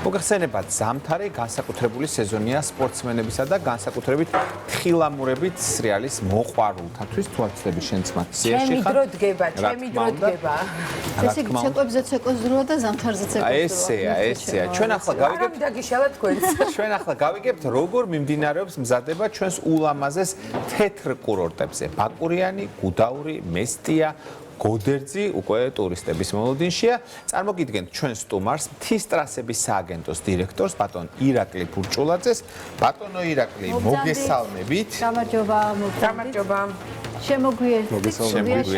მოგხსენებათ, ზამთარი განსაკუთრებული სეზონია სპორტსმენებისა და განსაკუთრებით თხილამურებით სრიალის მოყვარულთათვის. თუ არ ვცდები შენც მათ სიაში ხარ. ჩემი დრო დგება. ესე იგი, ცეკვებზე ცეკვოს დროა და ზამთარზე ცეკვოს დროა. ესეა. ჩვენ ახლა გავიგებთ დაგიშალა თქვენს. ჩვენ ახლა გავიგებთ, როგორ მიმდინარეობს მზადება ჩვენს ულამაზეს თეთრ კურორტებზე. ბაკურიანი, გუდაური, მესტია, გოდერძი უკვე ტურისტების მოლოდინშია. წარმოგიდგენთ ჩვენ სტუმარს მთის ტრასების სააგენტოს დირექტორს ბატონ ირაკლი ფურჭულაძეს. ბატონო ირაკლი, მოგესალმებით. გამარჯობა. შემოგვიერთდით.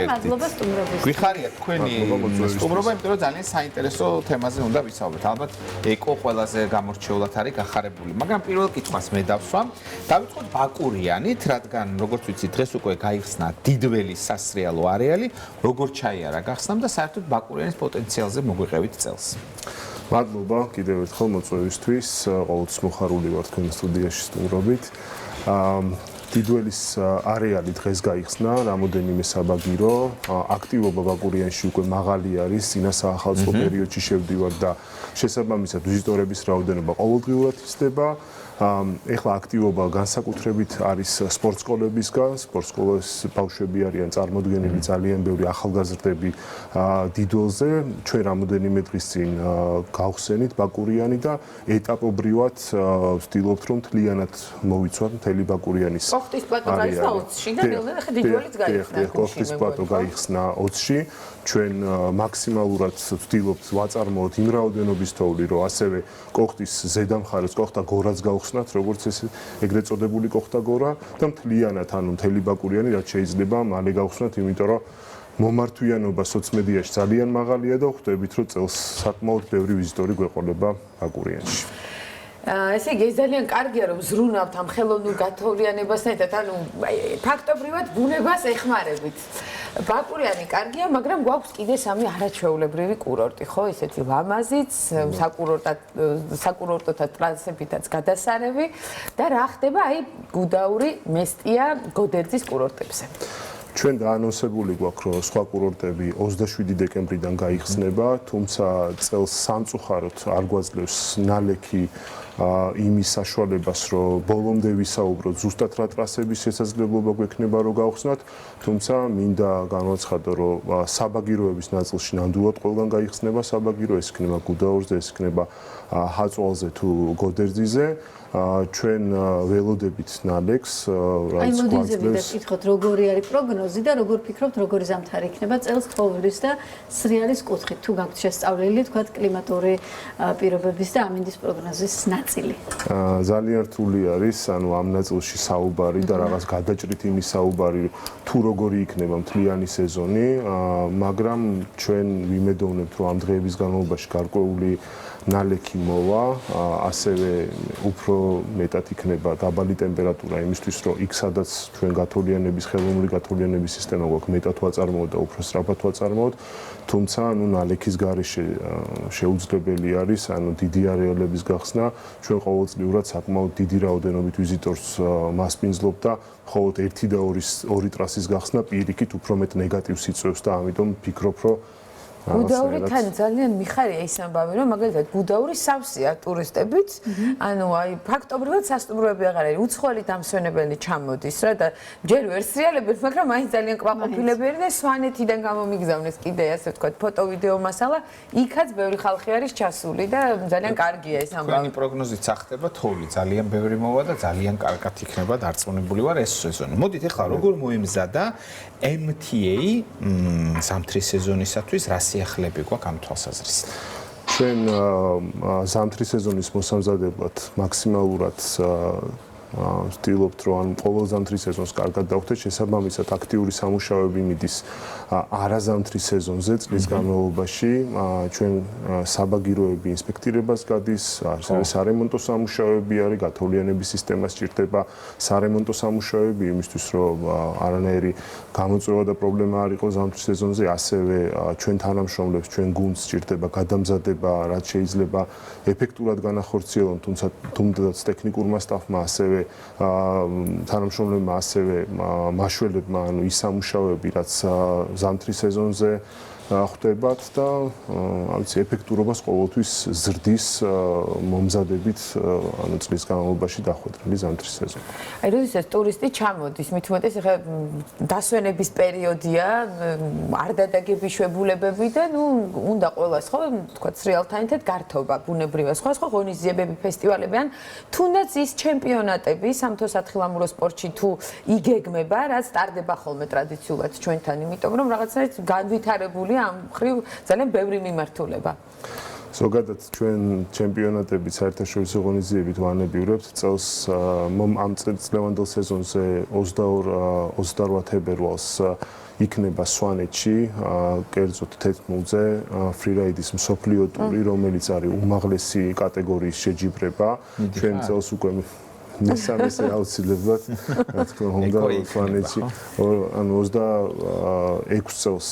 მადლობა სტუმრობისთვის. გვიხარია თქვენი სტუმრობა, იმიტომ რომ ძალიან საინტერესო თემაზე უნდა ვისაუბროთ. ალბათ ეკო ყველაზე გამორჩეულად არის გახარებული, მაგრამ პირველ კითხვას მე დავსვამ. დავიწყოთ ბაკურიანით, რადგან როგორც ვიცი, დღეს უკვე გაიხსნა დიდველი სასრიალო არეალი, როგორ ჩაიარა გახსნამ და საერთოდ ბაკურიანის პოტენციალზე მოგვიყევით წელს. მადლობა კიდევ ერთხელ მოწვევისთვის, ყოველთვის მოხარული ვარ თქვენ სტუდიაში სტუმრობით. დიდველის არეალი დღეს გაიხსნა, რამოდენიმე საბაგირო, აქტივობა ბაკურიანში უკვე მაღალი არის, წინასაახალწლო პერიოდში შევდივარ და შესაბამისად ვიზიტორების რაოდენობა ყოველდღიურად იზრდება. ეხლა აქტივობა განსაკუთრებით არის სპორტსკოლებისგან, სპორტსკოლების ბავშვები არიან წარმოდგენილი ძალიან ბევრი ახალგაზრდები დიდველზე. ჩვენ რამოდენიმე დღის წინ გავხსენით ბაკურიანი და ეტაპობრივად ვცდილობთ რომ მთლიანად მოვიცვათ მთელი ბაკურიანის კოხტის პლატო გაიხსნა 20-ში და ნელ-ნელა დიდველიც გაიხსნა. კოხტის პლატო გაიხსნა 20-ში. ჩვენ მაქსიმალურად ვცდილობთ ვაწარმოოთ იმ რაოდენობის თოვლი, რომ ასევე კოხტის ზედა მხარეს კოხტა გორაც გავხსნათ, როგორც ეს ეგრეთ წოდებული კოხტა გორა და მთლიანად, ანუ მთელი ბაკურიანი რაც შეიძლება მალე გავხსნათ, იმიტომ რომ მომართვიანობა სოციმედიაში ძალიან მაღალია და ხვდებით, რომ წელს საკმაოდ ბევრი ვიზიტორი გვეყოლება ბაკურიანში. ესე იგი ძალიან კარგია რომ ზრუნავთ ამ ხელოვნურ გათოვლიანებასთან ერთად, ანუ ფაქტობრივად ბუნებას ეხმარებით. ბაკურიანი კარგია, მაგრამ გვაქვს კიდე სამი არაჩვეულებრივი კურორტი, ხო, ესეთი ლამაზიც, საკურორტოთა ტრანსებითაც გადასარევი და რა ხდება აი გუდაური, მესტია, გოდერძის კურორტებზე. ჩვენ დაანონსებული გვაქვს, რომ სხვა კურორტები 27 დეკემბრიდან გაიხსნება, თუმცა წელს სამწუხაროდ არ გვაძლევს ნალექი იმის საშუალებას, რომ ბოლომდე ვისაუბროთ ზუსტად რა ტრასების შესაძლებლობა გვექნება რომ გავხსნათ, თუმცა მინდა განვაცხადო, რომ საბაგიროების ნაწილში ნამდვილად ყველგან გაიხსნება საბაგირო, ეს იქნება გუდაურზე, ეს იქნება ჰაწვალზე თუ გოდერძიზე. ჩვენ ველოდებით ნალექს, აი მოდიზებით და ვკითხოთ, როგორი არის პროგნოზი და როგორ ფიქრობთ, როგორი ზამთარი იქნება წელს ხოვრის და სრიალის კუთხით, თუ გაქვთ შესწავლილი, თქვათ კლიმატური პირობების და ამინდის პროგნოზის ნაწილი. ძალიან რთული არის, ანუ ამ ნაწილში საუბარი და რაღაც გადაჭრით იმის საუბარი, თუ როგორი იქნება მთლიანი სეზონი, მაგრამ ჩვენ ვიმედოვნებთ, რომ ამ დღეების განმავლობაში გარკვეული ნალექი მოვა, ასევე უფრო მეტად იქნება დაბალი ტემპერატურა იმისთვის, რომ იქ სადაც ჩვენ გათოვლიანების ხელოვნური გათოვლიანების სისტემა გვაქვს, მეტად ვაწარმოოთ და უფრო სწრაფად ვაწარმოოთ, თუმცა ანუ ნალექის გარეშე შეუძლებელი არის, ანუ დიდი არეალების გახსნა, ჩვენ ყოველწლიურად საკმაოდ დიდი რაოდენობით ვიზიტორს მასპინძლობთ და მხოლოდ 1 და 2 ტრასის გახსნა პირიქით უფრო მეტ ნეგატივს იწვევს და ამიტომ ვფიქრობ, რომ გუდაური თან ძალიან მიხარია ის ამბავი, რომ მაგალითად გუდაური სავსეა ტურისტებით, ანუ აი ფაქტობრივად სასტუმროები აღარ არის, უცხოელი დამსვენებელი ჩამოდის რა და ჯერ ვერ სრიალებენ, მაგრამ მაინც ძალიან კმაყოფილებიანი და სვანეთიდან გამომიგზავნეს კიდე ასე ვთქვათ, ფოტო-ვიდეო მასალა, იქაც ბევრი ხალხი არის ჩასული და ძალიან კარგია ეს ამბავი. თქვენი პროგნოზით სახდება თოვლი, ძალიან ბევრი მოვა და ძალიან კარგად იქნება დარწმუნებული ვარ ეს სეზონი. მოდით ახლა როგორ მოიმზადა MTA ზამთრის სეზონისათვის რა სიახლეები გვაქვს ამ თვალსაზრისით? ჩვენ ზამთრის სეზონის მოსამზადებლად მაქსიმალურად ვცდილობთ, რომ ან ყოველ ზამთრის სეზონს კარგად დავხდეთ, შესაბამისად აქტიური სამუშაოები მიდის არაზამთრის სეზონზე წლის განმავლობაში. ჩვენ საბაგიროები ინსპექტირებას გადის, ასევე სარემონტო სამუშაოები არის, გათოვლიანების სისტემა სჭირდება სარემონტო სამუშაოები იმისთვის, რომ არანაირი გამოწვევა და პრობლემა არ იყოს ზამთრის სეზონზე, ასევე ჩვენ თანამშრომლებს, ჩვენ გუნდს სჭირდება გადამზადება, რაც შეიძლება ეფექტურად განახორციელონ, თუმცა ტექნიკურმა სტაფმა ასევე თანამშრომლებმა ასევე მაშველებმა, ანუ ის სამუშაოები, რაც ზამთრის სეზონზე ხვდებათ და ავიცი ეფექტურობას ყოველთვის ზრდის მომზადებით ანუ წლის განმავლობაში დახვედრილი ზამთრის სეზონი. აი როდესაც ტურისტი ჩამოდის, მით უმეტეს ახლა დასვენების პერიოდია, არ დადაგები შვებულებები და ნუ უნდა ყოველას ხო თქვა სრიალთან ერთად გართობა ბუნებრივია სხვა ღონისძიებები, ფესტივალები ან თუნდაც ის ჩემპიონატები სამთო სათხილამურო სპორტში თუ იგეგმება, რაც სტარდება ხოლმე ტრადიციულად ჩვენთან, იმიტომ რომ რაღაცნაირად განვითარებულია ამ ხრივ ძალიან ბევრი მიმართულება. ზოგადად ჩვენ ჩემპიონატებით საერთაშორისო ღონისძიებით ვანებივრებთ წელს ამ წლევანდელ სეზონზე 22-28 თებერვალს იქნება სვანეთში კერძოდ 10-ზე ფრირაიდის მსოფლიო ტური, რომელიც არის უმაღლესი კატეგორიის შეჯიბრება. ჩვენ წელს უკვე მესამეზე აუცილებლად რა თქმა უნდა სვანეთში ანუ 26 წელს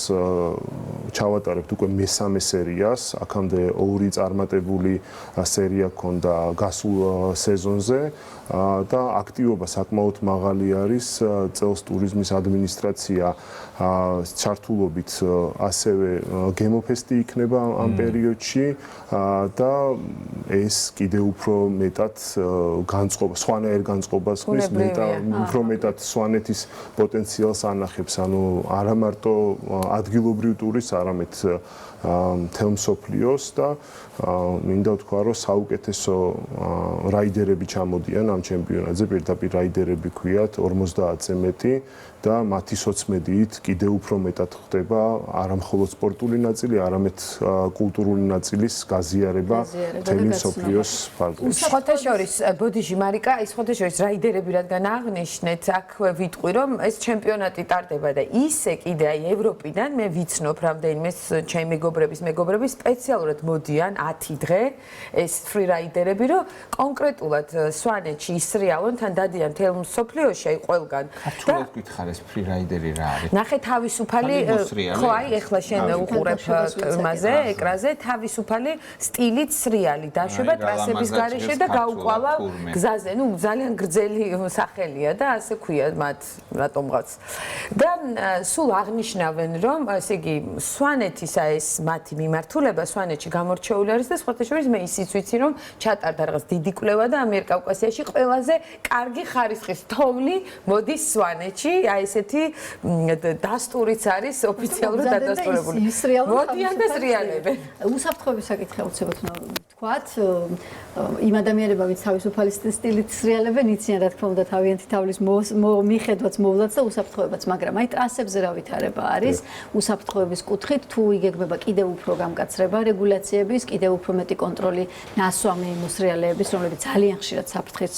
ჩავატარებთ უკვე მესამე სერიას, აქამდე ორი წარმატებული სერია ჰქონდა გასულ სეზონზე და აქტივობა საკმაოდ მაღალი არის წელს ტურიზმის ადმინისტრაცია ჩართულობით ასევე გემოფესტი იქნება ამ პერიოდში და ეს კიდევ უფრო მეტად განწყობა სხვანაირ განწყობას ხდის უფრო მეტად სვანეთის პოტენციალს ანახებს ანუ არა მარტო ადგილობრივ ტურისტს არამედ მთელ მსოფლიოს და მინდა ვთქვა რომ საუკეთესო რაიდერები ჩამოდიან ამ ჩემპიონატზე პირდაპირ რაიდერები ქვიათ 50-ზე მეტი და მათი სოცმედიით კიდევ უფრო მეტად ხდება არა მხოლოდ სპორტული ნაწილი, არამედ კულტურული ნაწილის გაზიარება მთელი მსოფლიოს ფარგლებში. შეხოთაშორის ბოდიში მარიკა, ის შეხოთაშორის რაიდერები რადგან აღნიშნეთ, აქ ვიტყვი რომ ეს ჩემპიონატი ტარდება და ისე კიდე აი ევროპიდან მე ვიცნობ რამდენიმე ჩემი მეგობრები სპეციალურად მოდიან 10 დღე ეს ფრირაიდერები რომ კონკრეტულად სვანეთში ისრიალონ თან დადიან მთელ მსოფლიოში აი ყველგან ქართულად გითხარ ეს ფრირაიდერი რა არის? ნახე თავისუფალი ხო აი ეხლა შენ უყურებ იმაზე ეკრანზე თავისუფალი სტილით სრიალი დაშვება ტრასების გარეშე და გაუყვალა გზაზე ნუ ძალიან გრძელი სახელია და ასე ქვია მათ რატომღაც და სულ აღნიშნავენ რომ ესე იგი სვანეთისა ეს მათი მიმართულება სვანეთში გამორჩეული არის და სხვათა შორის მე ისიც ვიცი რომ ჩატარდა რაღაც დიდი კვლევა და ამიერკავკასიაში ყველაზე კარგი ხარისხის თოვლი მოდის სვანეთში აი ესეთი დასტურიც არის ოფიციალურად დადასტურებული. მოდიან და სრიალებენ. უსაფრთხოების საკითხი აუცილებლად ვთქვათ, იმ ადამიანებმა ვინც თავისუფალი სტილით სრიალებენ, იციან რა თქმა უნდა თავიანთი თავის მიხედვაც მოვლაც და უსაფრთხოებაც, მაგრამ აი ტრასებზე რა ვითარება არის, უსაფრთხოების კუთხით თუ იგეგმება კიდევ უფრო გამკაცრება რეგულაციების, კიდევ უფრო მეტი კონტროლი ნასვამი მოსრიალეების, რომლებიც ძალიან ხშირად საფრთხის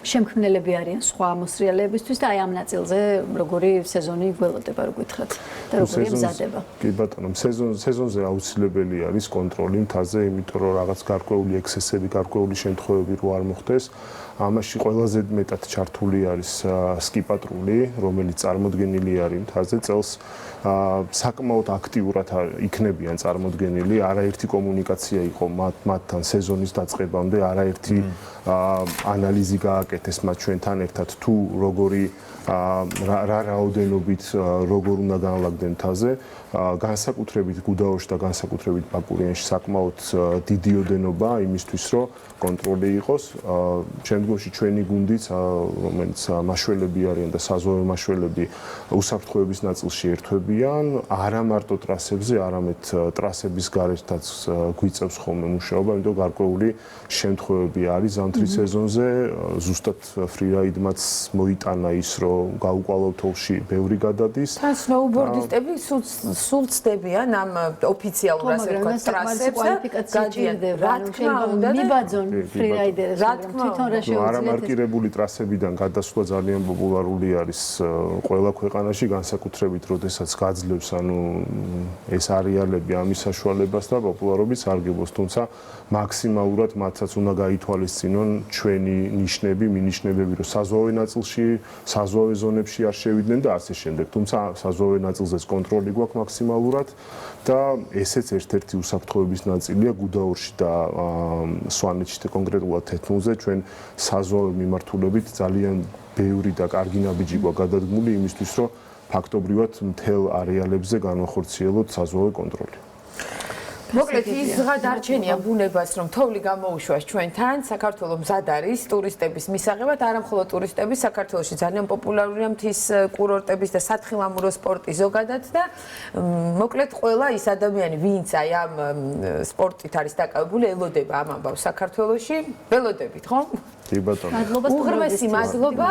შემქმნელები არიან სხვა მოსრიალეებისთვის და აი ამ ნაწილზე როგორი სეზონი გველოდება რო გითხრათ და როგორი მზადება. კი ბატონო, სეზონზე აუცილებელი არის კონტროლი მთაზე, იმიტომ რომ რაღაც გარკვეული ექსესები, გარკვეული შემთხვევები რო არ მოხდეს, ამაში ყველაზე მეტად ჩართული არის სკიპატრული, რომელიც წარმოდგენილი არის მთაზე წელს საკმაოდ აქტიურად იქნებიან წარმოდგენილი, არაერთი კომუნიკაცია იყო მათთან სეზონის დაწყებამდე, არაერთი ანალიზი გააკეთეს მათ ჩვენთან ერთად თუ როგორი რა რაოდენობით როგორ უნდა განლაგდნენ მთაზე, განსაკუთრებით გუდაოში და განსაკუთრებით ბაკურიანში საკმაოდ დიდი ოდენობა იმისთვის, რომ კონტროლი იყოს. შემდგომში ჩვენი გუნდიც, რომელიც მაშველები არიან და საზღვაო მაშველები უსაფრთხოების ნაწილში ერთვებიან, არა მარტო ტრასებზე, არამედ ტრასების გარეთაც გვიწევს ხოლმე მუშაობა, იმიტომ გარკვეული შემთხვევები არის ზამთრის სეზონზე, ზუსტად ფრირაიდმაც მოიტანა ის, რომ გაუყვალო თოვლში ბევრი გადადის. თან სნოუბორდისტები სულ ცდებიან ამ ოფიციალურ ასე ვთქვათ ტრასებს და გადიან რა თქმა უნდა მიბაძონ ფრირაიდერებს, თვითონ რა შეუძლიათ არამარკირებული ტრასებიდან გადასვლა ძალიან პოპულარული არის ყველა ქვეყანაში, განსაკუთრებით როდესაც გაძლევს ანუ ეს არეალები ამის საშუალებას და პოპულარობის სარგებლობს, თუმცა მაქსიმალურად მათაც უნდა გაითვალისწინონ ჩვენი ნიშნები, მინიშნებები, რომ საზღვაო ნაწილში, საზღვაო ზონებში არ შევიდნენ და ასე შემდეგ. თუმცა საზღვაო ნაწილზეც კონტროლი გვაქვს მაქსიმალურად და ესეც ერთ-ერთი უსაფრთხოების ნაწილია გუდაურში და სვანეთში და კონკრეტულად 10-ზე ჩვენ საზღვაო მიმართულებით ძალიან ბევრი და კარგი ნაბიჯი გვაქვს გადადგმული იმისთვის, რომ ფაქტობრივად მთელ არეალებზე განვახორციელოთ საზღვაო კონტროლი. მოკლედ ის დარჩენია ბუნებას, რომ თოვლი გამოუშვას ჩვენთან, საქართველოს მზად არის ტურისტების მისაღებად, არა მხოლოდ ტურისტების, საქართველოში ძალიან პოპულარულია მთის კურორტების და სათხილამურო სპორტი ზოგადად და მოკლედ ყველა ის ადამიანი, ვინც აი ამ სპორტით არის დაკავებული, ელოდება ამ ამბავს საქართველოში, ველოდებით, ხო? კი ბატონო. მადლობა უღრმესი მადლობა